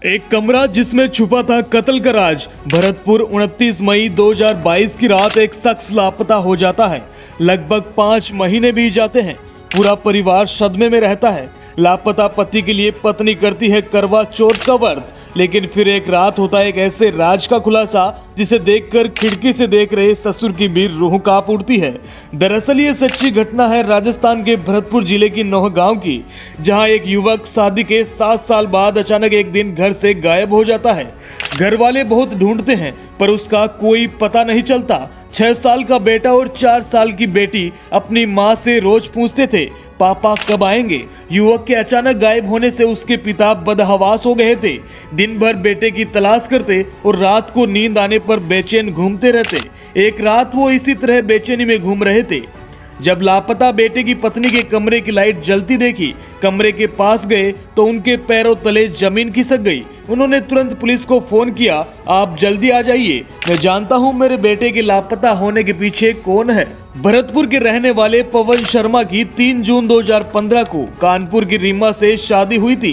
एक कमरा जिसमें छुपा था कत्ल का राज। भरतपुर 29 मई 2022 की रात एक शख्स लापता हो जाता है। लगभग 5 महीने बीत जाते हैं। पूरा परिवार सदमे में रहता है। लापता पति के लिए पत्नी करती है करवा चौथ का व्रत, लेकिन फिर एक रात होता है एक ऐसे राज का खुलासा जिसे देखकर खिड़की से देख रहे ससुर की भी रूह कांप उठती है। दरअसल ये सच्ची घटना है राजस्थान के भरतपुर जिले की नौह गांव की, जहां एक युवक शादी के 7 साल बाद अचानक एक दिन घर से गायब हो जाता है। घर वाले बहुत ढूंढते हैं पर उसका कोई पता नहीं चलता। 6 साल का बेटा और 4 साल की बेटी अपनी माँ से रोज पूछते थे पापा कब आएंगे। युवक के अचानक गायब होने से उसके पिता बदहवास हो गए थे। दिन भर बेटे की तलाश करते और रात को नींद आने पर बेचैन घूमते रहते। एक रात वो इसी तरह बेचैनी में घूम रहे थे जब लापता बेटे की पत्नी के कमरे की लाइट जलती देखी। कमरे के पास गए तो उनके पैरों तले जमीन खिसक गई। उन्होंने तुरंत पुलिस को फोन किया, आप जल्दी आ जाइए, मैं जानता हूं मेरे बेटे के लापता होने के पीछे कौन है। भरतपुर के रहने वाले पवन शर्मा की 3 जून 2015 को कानपुर की रीमा से शादी हुई थी।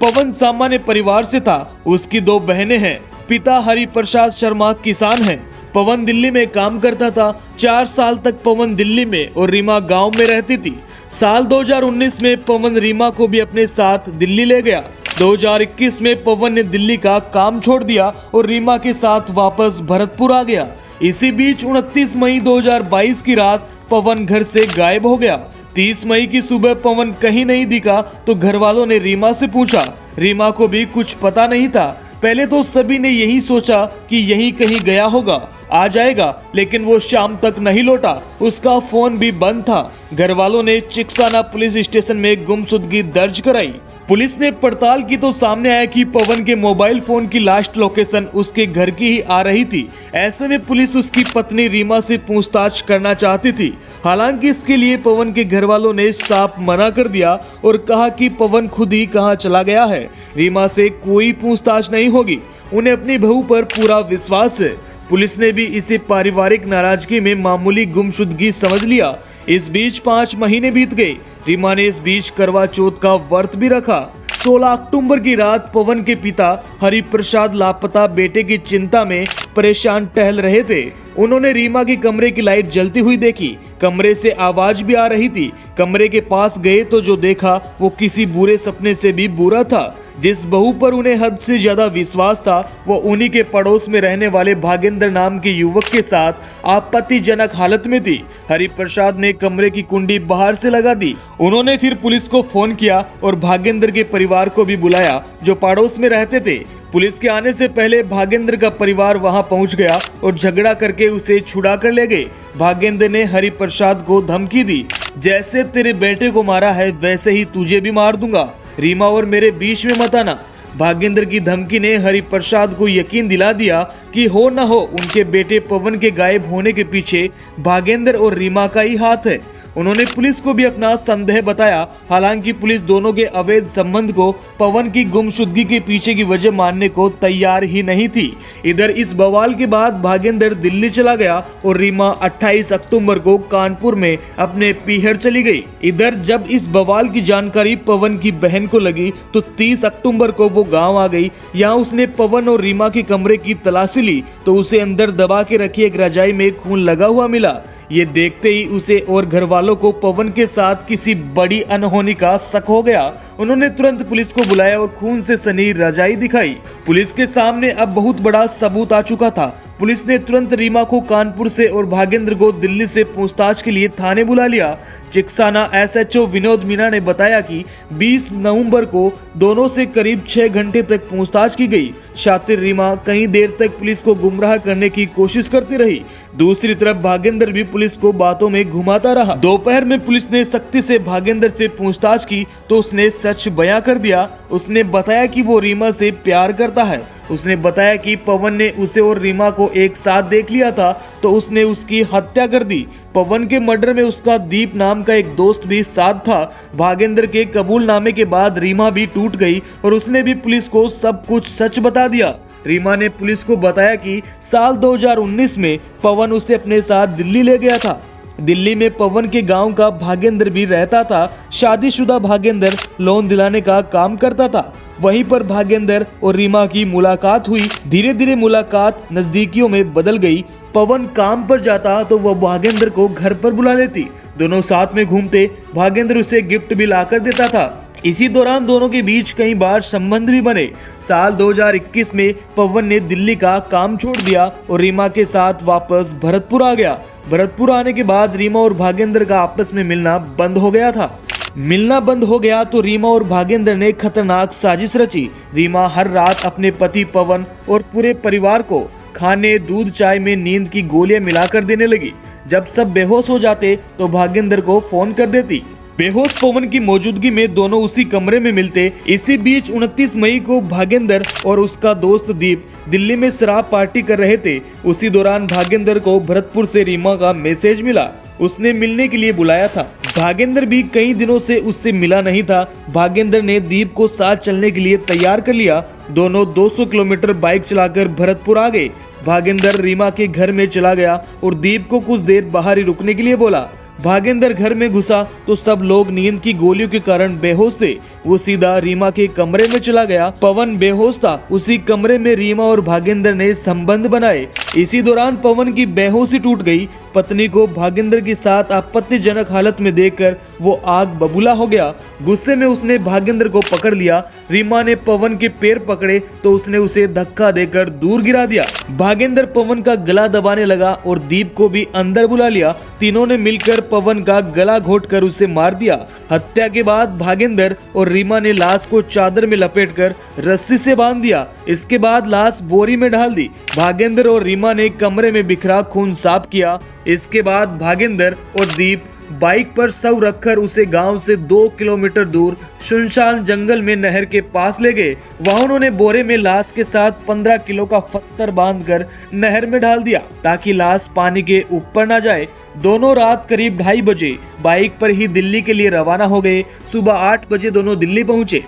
पवन सामान्य परिवार से था। उसकी 2 बहनें हैं। पिता हरिप्रसाद शर्मा किसान हैं। पवन दिल्ली में काम करता था। 4 साल तक पवन दिल्ली में और रीमा गांव में रहती थी। साल 2019 में पवन रीमा को भी अपने साथ दिल्ली ले गया। 2021 में पवन ने दिल्ली का काम छोड़ दिया और रीमा के साथ वापस भरतपुर आ गया। इसी बीच 29 मई 2022 की रात पवन घर से गायब हो गया। 30 मई की सुबह पवन कहीं नहीं दिखा तो घर वालों ने रीमा से पूछा। रीमा को भी कुछ पता नहीं था। पहले तो सभी ने यही सोचा कि यहीं कहीं गया होगा, आ जाएगा, लेकिन वो शाम तक नहीं लौटा। उसका फोन भी बंद था। घर वालों ने चिकसाना पुलिस स्टेशन में गुमशुदगी दर्ज कराई। पुलिस ने पड़ताल की तो सामने आया कि पवन के मोबाइल फोन की लास्ट लोकेशन उसके घर की ही आ रही थी। ऐसे में पुलिस उसकी पत्नी रीमा से पूछताछ करना चाहती थी। हालांकि इसके लिए पवन के घर वालों ने साफ मना कर दिया और कहा कि पवन खुद ही कहां चला गया है, रीमा से कोई पूछताछ नहीं होगी। उन्हें अपनी बहू पर पूरा विश्वास है। पुलिस ने भी इसे पारिवारिक नाराजगी में मामूली गुमशुदगी समझ लिया। इस बीच 5 महीने बीत गए। रीमा ने इस बीच करवा चौथ का व्रत भी रखा। 16 अक्टूबर की रात पवन के पिता हरिप्रसाद लापता बेटे की चिंता में परेशान टहल रहे थे। उन्होंने रीमा के कमरे की लाइट जलती हुई देखी। कमरे से आवाज भी आ रही थी। कमरे के पास गए तो जो देखा वो किसी बुरे सपने से भी बुरा था। जिस बहू पर उन्हें हद से ज्यादा विश्वास था वो उन्हीं के पड़ोस में रहने वाले भागेंद्र नाम के युवक के साथ आपत्तिजनक हालत में थी। हरिप्रसाद ने कमरे की कुंडी बाहर से लगा दी। उन्होंने फिर पुलिस को फोन किया और भागेंद्र के परिवार को भी बुलाया जो पड़ोस में रहते थे। पुलिस के आने से पहले भागेंद्र का परिवार वहां पहुंच गया और झगड़ा करके उसे छुड़ा कर ले गए। भागेंद्र ने हरिप्रसाद को धमकी दी, जैसे तेरे बेटे को मारा है वैसे ही तुझे भी मार दूंगा, रीमा और मेरे बीच में मत आना। भागेंद्र की धमकी ने हरिप्रसाद को यकीन दिला दिया कि हो न हो उनके बेटे पवन के गायब होने के पीछे भागेंद्र और रीमा का ही हाथ है। उन्होंने पुलिस को भी अपना संदेह बताया। हालांकि पुलिस दोनों के अवैध संबंध को पवन की गुमशुदगी के पीछे की वजह मानने को तैयार ही नहीं थी। इधर इस बवाल के बाद भागेंद्र दिल्ली चला गया और रीमा 28 अक्टूबर को कानपुर में अपने पीहर चली गई। इधर जब इस बवाल की जानकारी पवन की बहन को लगी तो 30 अक्टूबर को वो गाँव आ गई। यहाँ उसने पवन और रीमा के कमरे की तलाशी ली तो उसे अंदर दबा के रखी एक रजाई में खून लगा हुआ मिला। ये देखते ही उसे और घर वालों को पवन के साथ किसी बड़ी अनहोनी का शक हो गया। उन्होंने तुरंत पुलिस को बुलाया और खून से सनी रजाई दिखाई। पुलिस के सामने अब बहुत बड़ा सबूत आ चुका था। पुलिस ने तुरंत रीमा को कानपुर से और भागेंद्र को दिल्ली से पूछताछ के लिए थाने बुला लिया। चिकसाना एसएचओ विनोद मीना ने बताया कि 20 नवंबर को दोनों से करीब 6 घंटे तक पूछताछ की गई। शातिर रीमा कई देर तक पुलिस को गुमराह करने की कोशिश करती रही। दूसरी तरफ भागेंद्र भी पुलिस को बातों में घुमाता रहा। दोपहर में पुलिस ने सख्ती से भागेंद्र से पूछताछ की तो उसने सच बयां कर दिया। उसने बताया कि वो रीमा से प्यार करता है। उसने बताया कि पवन ने उसे और रीमा को एक साथ देख लिया था तो उसने उसकी हत्या कर दी। पवन के मर्डर में उसका दीप नाम का एक दोस्त भी साथ था। भागेंद्र के कबूलनामे के बाद रीमा भी टूट गई और उसने भी पुलिस को सब कुछ सच बता दिया। रीमा ने पुलिस को बताया कि साल 2019 में पवन उसे अपने साथ दिल्ली ले गया था। दिल्ली में पवन के गांव का भागेंद्र भी रहता था। शादीशुदा भागेंद्र लोन दिलाने का काम करता था। वहीं पर भागेंद्र और रीमा की मुलाकात हुई। धीरे धीरे मुलाकात नजदीकियों में बदल गई। पवन काम पर जाता तो वह भागेंद्र को घर पर बुला लेती। दोनों साथ में घूमते। भागेंद्र उसे गिफ्ट भी लाकर देता था। इसी दौरान दोनों के बीच कई बार संबंध भी बने। साल 2021 में पवन ने दिल्ली का काम छोड़ दिया और रीमा के साथ वापस भरतपुर आ गया। भरतपुर आने के बाद रीमा और भागेंद्र का आपस में मिलना बंद हो गया था। मिलना बंद हो गया तो रीमा और भागेंद्र ने खतरनाक साजिश रची। रीमा हर रात अपने पति पवन और पूरे परिवार को खाने, दूध, चाय में नींद की गोलियां मिलाकर देने लगी। जब सब बेहोश हो जाते तो भागेंद्र को फोन कर देती। बेहोश पवन की मौजूदगी में दोनों उसी कमरे में मिलते। इसी बीच 29 मई को भागेंद्र और उसका दोस्त दीप दिल्ली में शराब पार्टी कर रहे थे। उसी दौरान भागेंद्र को भरतपुर से रीमा का मैसेज मिला। उसने मिलने के लिए बुलाया था। भागेंद्र भी कई दिनों से उससे मिला नहीं था। भागेंद्र ने दीप को साथ चलने के लिए तैयार कर लिया। दोनों 200 किलोमीटर बाइक चलाकर भरतपुर आ गए। भागेंद्र रीमा के घर में चला गया और दीप को कुछ देर बाहर ही रुकने के लिए बोला। भागेंद्र घर में घुसा तो सब लोग नींद की गोलियों के कारण बेहोश थे। वो सीधा रीमा के कमरे में चला गया। पवन बेहोश था। उसी कमरे में रीमा और भागेंद्र ने संबंध बनाए। इसी दौरान पवन की बेहोशी टूट गई। पत्नी को भागेंद्र के साथ आपत्तिजनक हालत में देखकर वो आग बबूला हो गया। गुस्से में उसने भागेंद्र को पकड़ लिया। रीमा ने पवन के पैर पकड़े तो उसने उसे धक्का देकर दूर गिरा दिया। भागेंद्र पवन का गला दबाने लगा और दीप को भी अंदर बुला लिया। तीनों ने मिलकर पवन का गला घोंटकर उसे मार दिया। हत्या के बाद भागेंद्र और रीमा ने लाश को चादर में लपेटकर रस्सी से बांध दिया। इसके बाद लाश बोरी में डाल दी। भागेंद्र और रीमा ने कमरे में बिखरा खून साफ किया। इसके बाद भागेंद्र और दीप बाइक पर शव रखकर उसे गांव से 2 किलोमीटर दूर सुनसान जंगल में नहर के पास ले गए। वहां उन्होंने बोरे में लाश के साथ 15 किलो का पत्थर बांधकर नहर में डाल दिया ताकि लाश पानी के ऊपर न जाए। दोनों रात करीब 2:30 बजे बाइक पर ही दिल्ली के लिए रवाना हो गए। सुबह 8 बजे दोनों दिल्ली पहुंचे।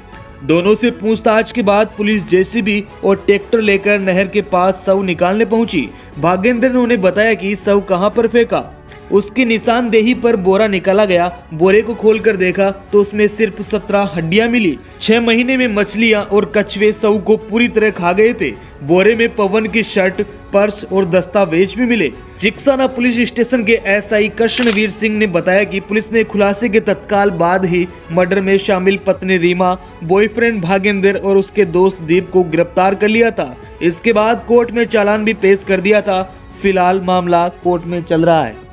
दोनों से पूछताछ के बाद पुलिस जेसीबी और ट्रैक्टर लेकर नहर के पास शव निकालने पहुंची। भागेंद्र ने उन्हें बताया कि शव कहां पर फेंका। उसकी निशानदेही पर बोरा निकाला गया। बोरे को खोलकर देखा तो उसमें सिर्फ 17 हड्डियां मिली। 6 महीने में मछलियां और कछुए शव को पूरी तरह खा गए थे। बोरे में पवन की शर्ट, पर्स और दस्तावेज भी मिले। चिकसाना पुलिस स्टेशन के एसआई कृष्णवीर सिंह ने बताया कि पुलिस ने खुलासे के तत्काल बाद ही मर्डर में शामिल पत्नी रीमा, बॉयफ्रेंड भागेंद्र और उसके दोस्त दीप को गिरफ्तार कर लिया था। इसके बाद कोर्ट में चालान भी पेश कर दिया था। फिलहाल मामला कोर्ट में चल रहा है।